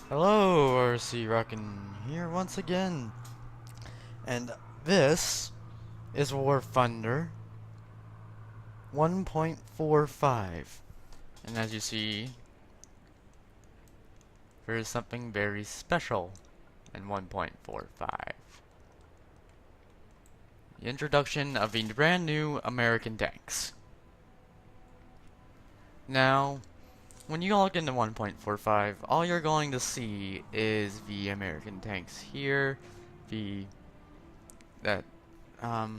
Hello, RCrockin here once again, and this is War Thunder 1.45, and as you see, there is something very special in 1.45. The introduction of the brand new American tanks. Now, when you log into 1.45, all you're going to see is the American tanks here, that there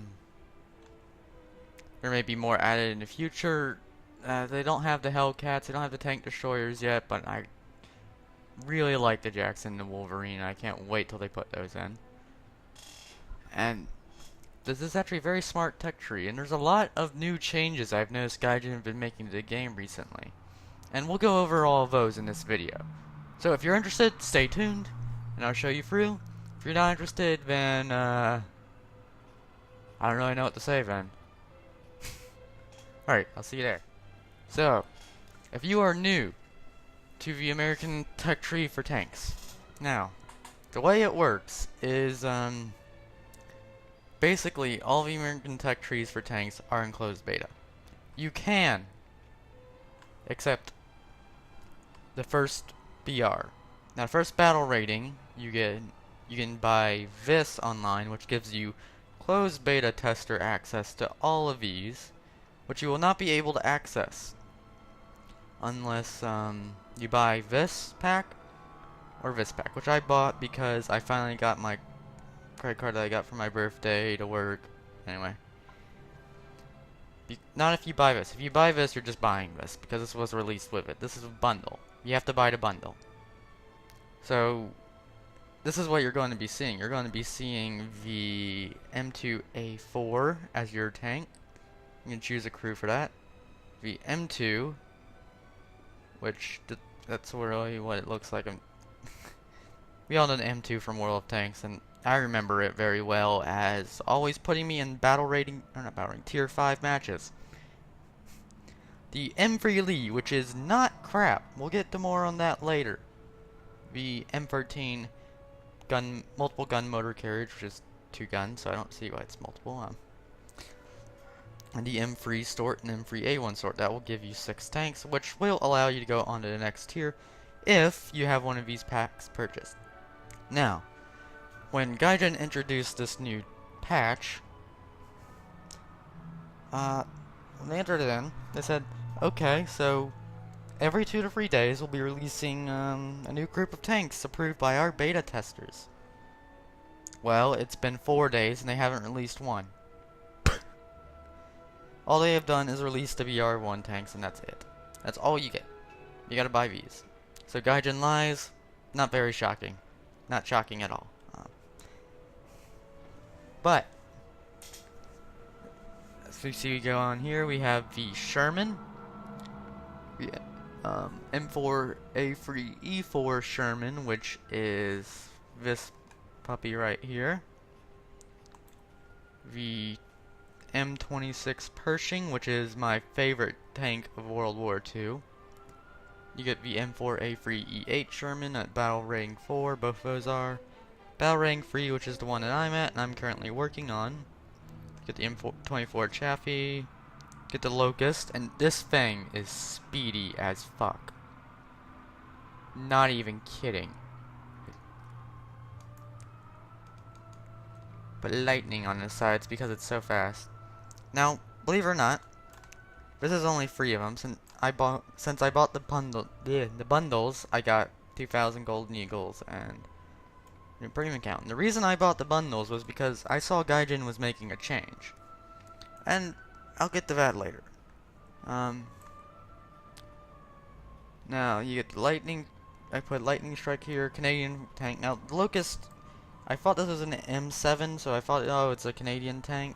may be more added in the future. They don't have the Hellcats, they don't have the tank destroyers yet, but I really like the Jackson and the Wolverine. I can't wait till they put those in. And this is actually a very smart tech tree, and there's a lot of new changes I've noticed Gaijin have been making to the game recently. And we'll go over all of those in this video. So if you're interested, stay tuned, and I'll show you through. If you're not interested, then, I don't really know what to say then. Alright, I'll see you there. So, if you are new to the American tech tree for tanks, now, the way it works is, basically, all the American tech trees for tanks are in closed beta. You can accept the first BR. Now, first battle rating, you can buy this online, which gives you closed beta tester access to all of these, which you will not be able to access unless you buy this pack or this pack, which I bought because I finally got my credit card that I got for my birthday to work. Anyway, not if you buy this. If you buy this, you're just buying this because this was released with it. This is a bundle. You have to buy the bundle. So this is what you're going to be seeing. You're going to be seeing the M2A4 as your tank. You can choose a crew for that. The M2, which that's really what it looks like. We all know the M2 from World of Tanks, and I remember it very well as always putting me in tier 5 matches. The M3 Lee, which is not crap. We'll get to more on that later. The M13 multiple gun motor carriage, which is 2 guns, so I don't see why it's multiple. And the M3 Stort and M3 A1 Stort, that will give you 6 tanks, which will allow you to go on to the next tier if you have one of these packs purchased. Now, when Gaijin introduced this new patch, when they entered it in, they said, okay, so every 2 to 3 days we'll be releasing a new group of tanks approved by our beta testers. Well, it's been 4 days and they haven't released one. All they have done is release the VR1 tanks, and that's it. That's all you get. You gotta buy these. So Gaijin lies, not very shocking. Not shocking at all. But, as we see, we go on here, we have the Sherman. The M4A3E4 Sherman, which is this puppy right here. The M26 Pershing, which is my favorite tank of World War II. You get the M4A3E8 Sherman at Battle Rating 4, both those are. Battle Rating 3, which is the one that I'm at, and I'm currently working on. Get the M24 Chaffee, get the Locust, and this thing is speedy as fuck. Not even kidding. But lightning on the sides because it's so fast. Now, believe it or not, this is only 3 of them. Since I bought the bundles, I got 2,000 golden eagles and premium count. And the reason I bought the bundles was because I saw Gaijin was making a change, and I'll get to that later. Now you get the lightning. I put lightning strike here, Canadian tank. Now the Locust, I thought this was an M7, so I thought, oh, it's a Canadian tank.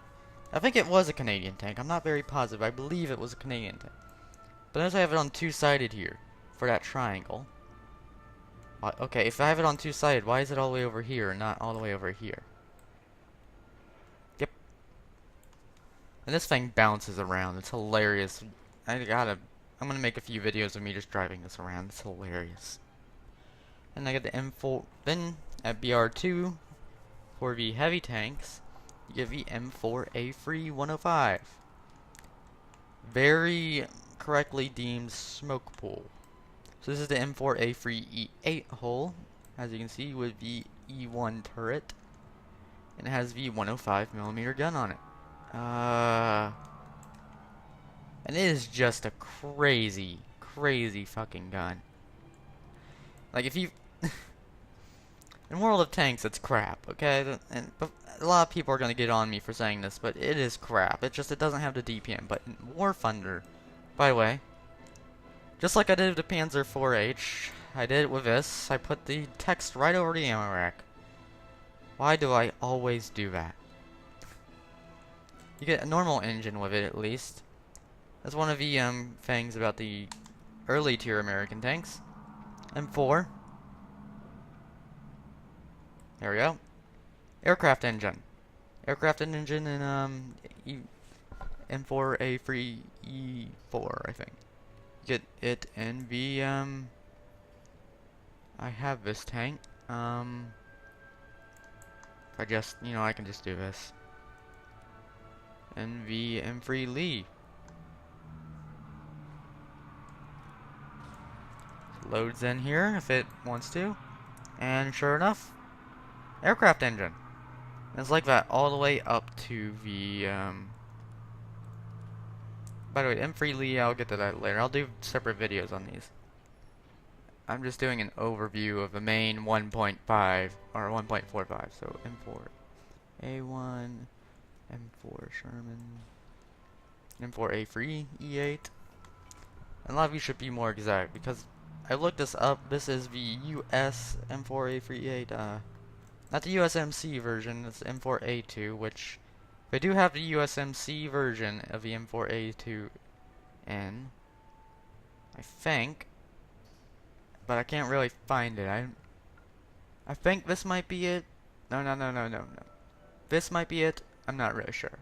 I think it was a Canadian tank. I'm not very positive. I believe it was a Canadian tank. But notice I have it on 2-sided here for that triangle. Okay, if I have it on 2-sided, why is it all the way over here and not all the way over here? Yep. And this thing bounces around. It's hilarious. I'm gonna make a few videos of me just driving this around. It's hilarious. And I get the M4. Then at BR2 for the heavy tanks, you get the M4A Free 105. Very correctly deemed smoke pool. So this is the M4A Free E8 hull, as you can see, with the E1 turret, and it has the 105mm gun on it. And it is just a crazy, crazy fucking gun. Like, if you... in World of Tanks, it's crap, okay? And a lot of people are gonna get on me for saying this, but it is crap. It doesn't have the DPM. But in War Thunder, by the way, just like I did with the Panzer 4H, I did it with this. I put the text right over the ammo rack. Why do I always do that? You get a normal engine with it, at least. That's one of the things about the early tier American tanks. M4. There we go. Aircraft engine. Aircraft engine in M4A Free E4, I think. Get it in the I have this tank. If I just, I can just do this. NV M3 Lee. Loads in here if it wants to. And sure enough, aircraft engine. And it's like that all the way up to the, by the way, M3 Lee, I'll get to that later. I'll do separate videos on these. I'm just doing an overview of the main 1.5, or 1.45, so M4 A1, M4 Sherman, M4A Free E8. And a lot of you should be more exact, because I looked this up. This is the US M4A Free E8, not the USMC version, it's M4A2, which they do have the USMC version of the M4A2N, I think, but I can't really find it. I think this might be it. No. This might be it. I'm not really sure.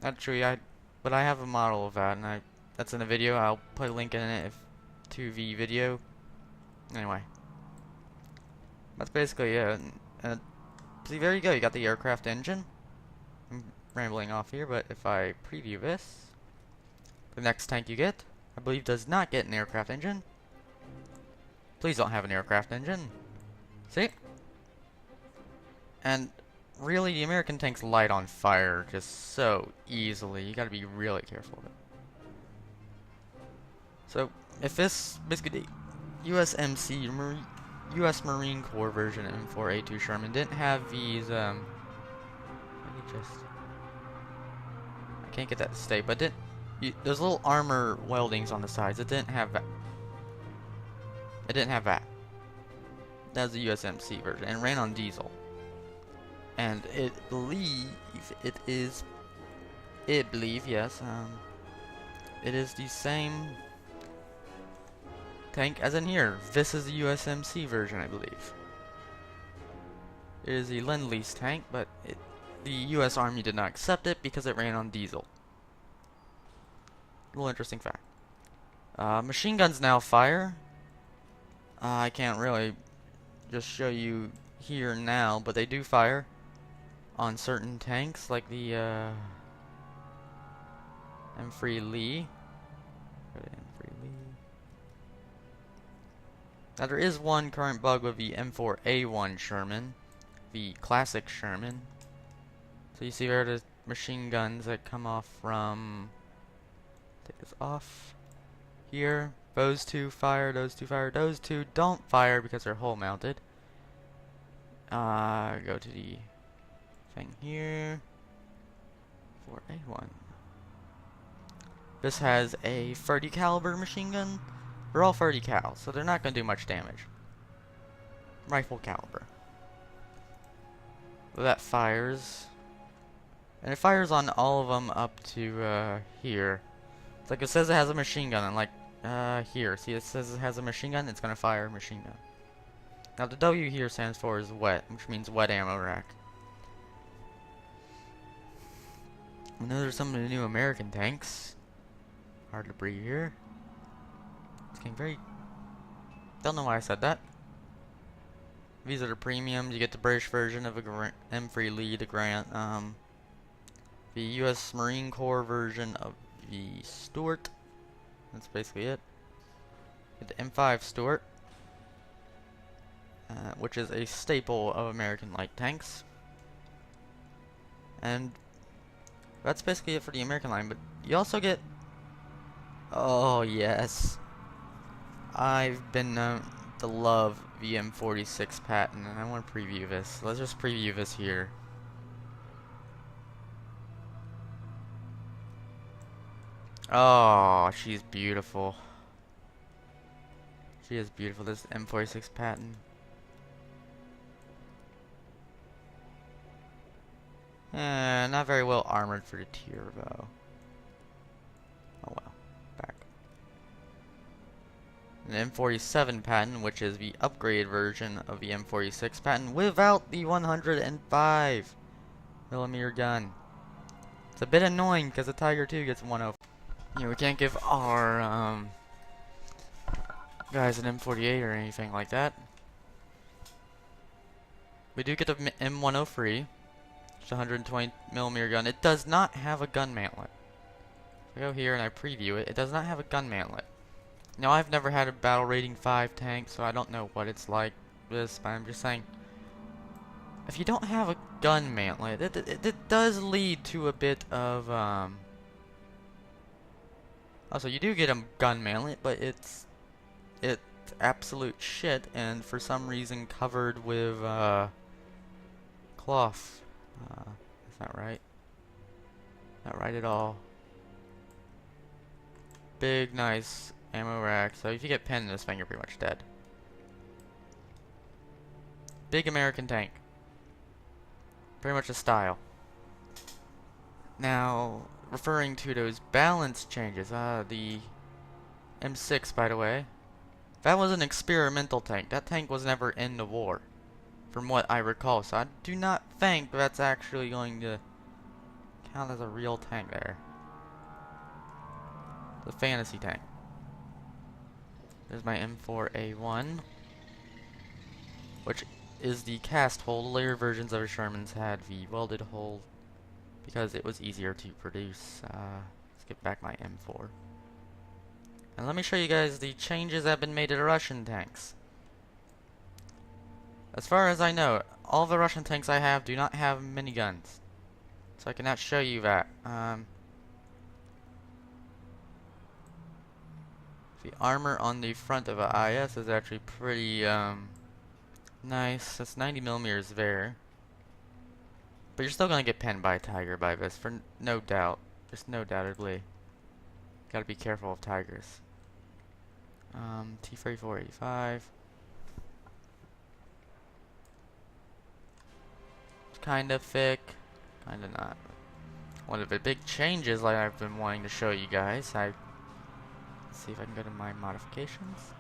Actually, but I have a model of that, and that's in a video. I'll put a link in it to the video. Anyway, that's basically it. See, there you go. You got the aircraft engine. I'm rambling off here, but if I preview this, the next tank you get, I believe, does not get an aircraft engine. Please don't have an aircraft engine. See? And really, the American tanks light on fire just so easily. You gotta be really careful of it. So, if this, basically, USMC, US Marine Corps version M4A2 Sherman didn't have these, I can't get that to stay, but those little armor weldings on the sides, it didn't have that. It didn't have that. That was the USMC version, and it ran on diesel. And it believe it is, yes, it is the same tank as in here. This is the USMC version, I believe. It is the Lend-Lease tank, but the US Army did not accept it because it ran on diesel. A little interesting fact. Machine guns now fire. I can't really just show you here now, but they do fire on certain tanks, like the M3 Lee. Now there is one current bug with the M4A1 Sherman, the classic Sherman. So you see there are the machine guns that come off from, take this off here. Those two fire, those two fire, those two don't fire because they're hull mounted. Go to the thing here. 4A1. This has a 30 caliber machine gun. They're all 30 cal, so they're not going to do much damage. Rifle caliber. Well, that fires. And it fires on all of them up to here. It's like it says it has a machine gun, and like here. See, it says it has a machine gun, it's going to fire a machine gun. Now the W here stands for is wet, which means wet ammo rack. And those are some of the new American tanks. Hard to breathe here. It's getting very Don't know why I said that. These are the premiums. You get the British version of a M3 Lee, the Grant. The U.S. Marine Corps version of the Stuart. That's basically it. Get the M5 Stuart, which is a staple of American light tanks. And that's basically it for the American line. But you also get... Oh, yes. I've been known to love the M46 patent, and I want to preview this. Let's just preview this here. Oh, she's beautiful. She is beautiful, this M46 patent. Not very well armored for the tier, though. Oh well. Back. An M47 patent, which is the upgrade version of the M46 patent without the 105mm gun. It's a bit annoying because the Tiger II gets 105. You know, we can't give our guys an M48 or anything like that. We do get the M103, which is a 120mm gun. It does not have a gun mantlet. If I go here and I preview it, it does not have a gun mantlet. Now, I've never had a battle rating 5 tank, so I don't know what it's like this, but I'm just saying, if you don't have a gun mantlet, it does lead to a bit of, also, you do get a gun mantlet, but it's absolute shit, and for some reason covered with, cloth. That's not right. Not right at all. Big, nice ammo rack. So if you get pinned in this thing, you're pretty much dead. Big American tank. Pretty much a style. Now, referring to those balance changes, the M6, by the way, that was an experimental tank. That tank was never in the war, from what I recall. So I do not think that's actually going to count as a real tank there. The fantasy tank. There's my M4A1, which is the cast hull. Later versions of the Shermans had the welded hull because it was easier to produce. Let's get back my M4. And let me show you guys the changes that have been made to the Russian tanks. As far as I know, all the Russian tanks I have do not have miniguns, so I cannot show you that. The armor on the front of a IS is actually pretty nice. That's 90mm there, but you're still gonna get pinned by a Tiger by this, for no doubt. Just no doubtedly. Gotta be careful of Tigers. T-3485. It's kinda thick, kinda not. One of the big changes, like I've been wanting to show you guys, let's see if I can go to my modifications.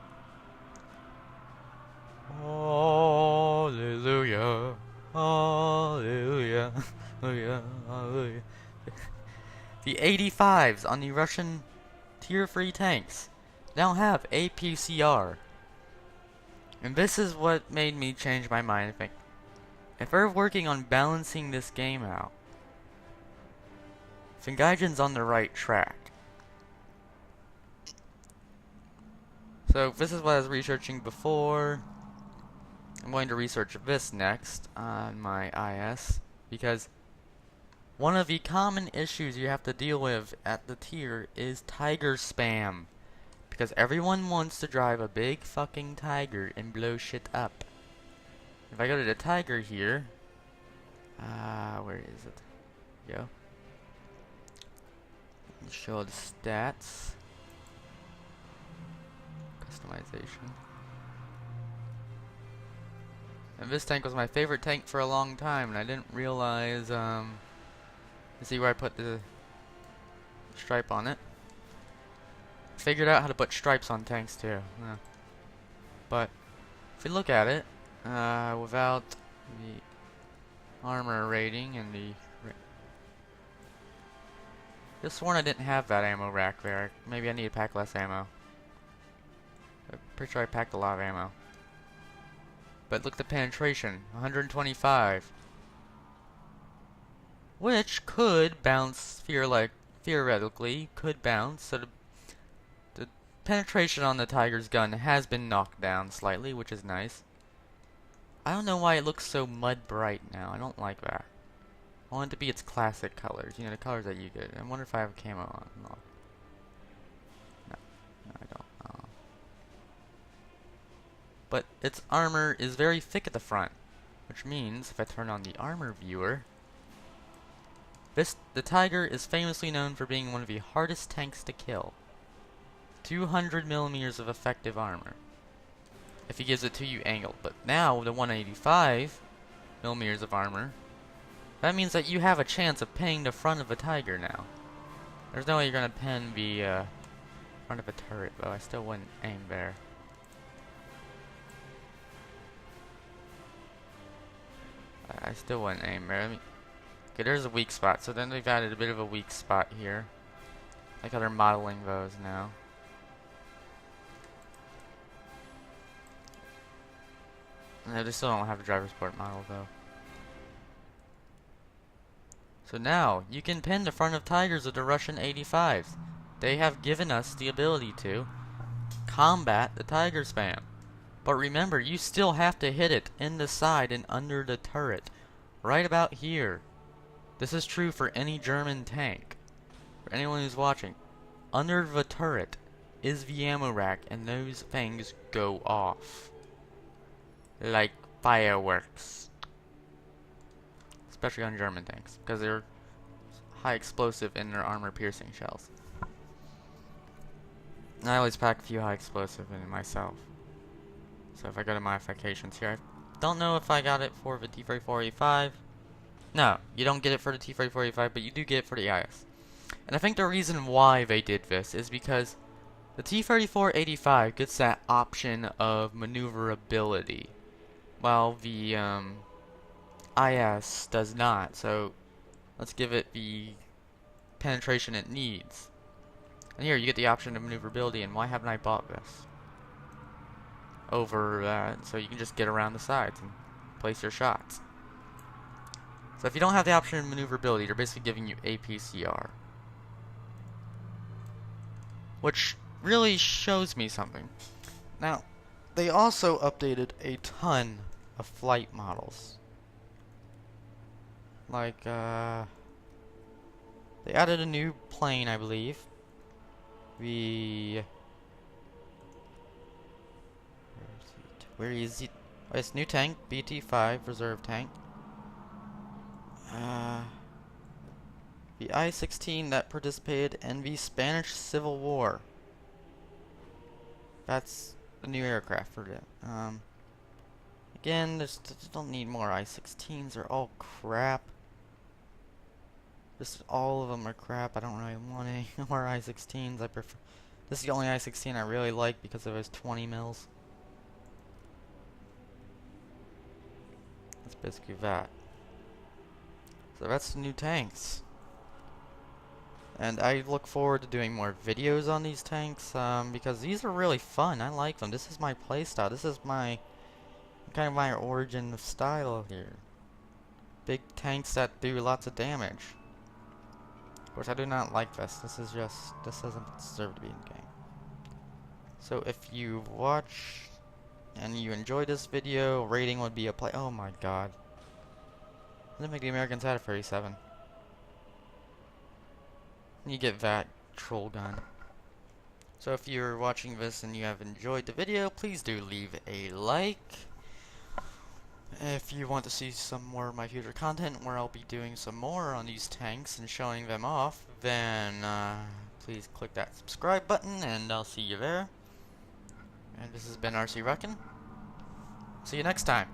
Hallelujah, hallelujah, hallelujah, hallelujah. The 85s on the Russian Tier 3 tanks now have APCR. And this is what made me change my mind. I think if we're working on balancing this game out, Fingaijin's on the right track. So this is what I was researching before. I'm going to research this next on my IS, because one of the common issues you have to deal with at the tier is Tiger spam. Because everyone wants to drive a big fucking Tiger and blow shit up. If I go to the Tiger here, where is it? Go. Show the stats. Customization. And this tank was my favorite tank for a long time, and I didn't realize, you see where I put the stripe on it? Figured out how to put stripes on tanks too. Yeah. But if you look at it, without the armor rating and the just sworn I didn't have that ammo rack there. Maybe I need to pack less ammo. Pretty sure I packed a lot of ammo. But look at the penetration, 125. Which could bounce, theoretically, could bounce. So the penetration on the Tiger's gun has been knocked down slightly, which is nice. I don't know why it looks so mud bright now. I don't like that. I want it to be its classic colors. You know, the colors that you get. I wonder if I have camo on. No, I don't. But its armor is very thick at the front, which means if I turn on the armor viewer, the Tiger is famously known for being one of the hardest tanks to kill. 200 millimeters of effective armor, if he gives it to you angled. But now the 185 millimeters of armor, that means that you have a chance of pinning the front of a Tiger now. There's no way you're gonna pin the front of a turret, though. I still wouldn't aim there. I still wouldn't aim there. Okay, there's a weak spot. So then they've added a bit of a weak spot here. Like how they're modeling those now. No, they still don't have a driver's port model though. So now, you can pin the front of Tigers with the Russian 85s. They have given us the ability to combat the Tiger spam. But remember, you still have to hit it in the side and under the turret. Right about here. This is true for any German tank. For anyone who's watching. Under the turret is the ammo rack, and those things go off. Like fireworks. Especially on German tanks, because they're high explosive in their armor piercing shells. And I always pack a few high explosive in it myself. So if I go to modifications here, I don't know if I got it for the T-3485. No, you don't get it for the T-3485, but you do get it for the IS. And I think the reason why they did this is because the T-3485 gets that option of maneuverability, while the IS does not. So let's give it the penetration it needs. And here you get the option of maneuverability, and why haven't I bought this over that? So you can just get around the sides and place your shots. So if you don't have the option of maneuverability, they're basically giving you APCR, which really shows me something. Now, they also updated a ton of flight models. Like, they added a new plane, I believe. Where is it? Oh, it's new tank, BT-5 reserve tank. The I-16 that participated in the Spanish Civil War. That's a new aircraft for it. Again, just don't need more I-16s. They're all crap. Just all of them are crap. I don't really want any more I-16s. I prefer. This is the only I-16 I really like because of its 20 mils. That's basically that. So that's the new tanks. And I look forward to doing more videos on these tanks, because these are really fun. I like them. This is my playstyle. This is my kind of my origin of style here. Big tanks that do lots of damage. Of course, I do not like this. This doesn't deserve to be in the game. So if you watch and you enjoyed this video, rating would be a play. Oh my god. Doesn't make the Americans had a 37. You get that troll gun. So if you're watching this and you have enjoyed the video, please do leave a like. If you want to see some more of my future content where I'll be doing some more on these tanks and showing them off, then please click that subscribe button and I'll see you there. And this has been RCrockin. See you next time.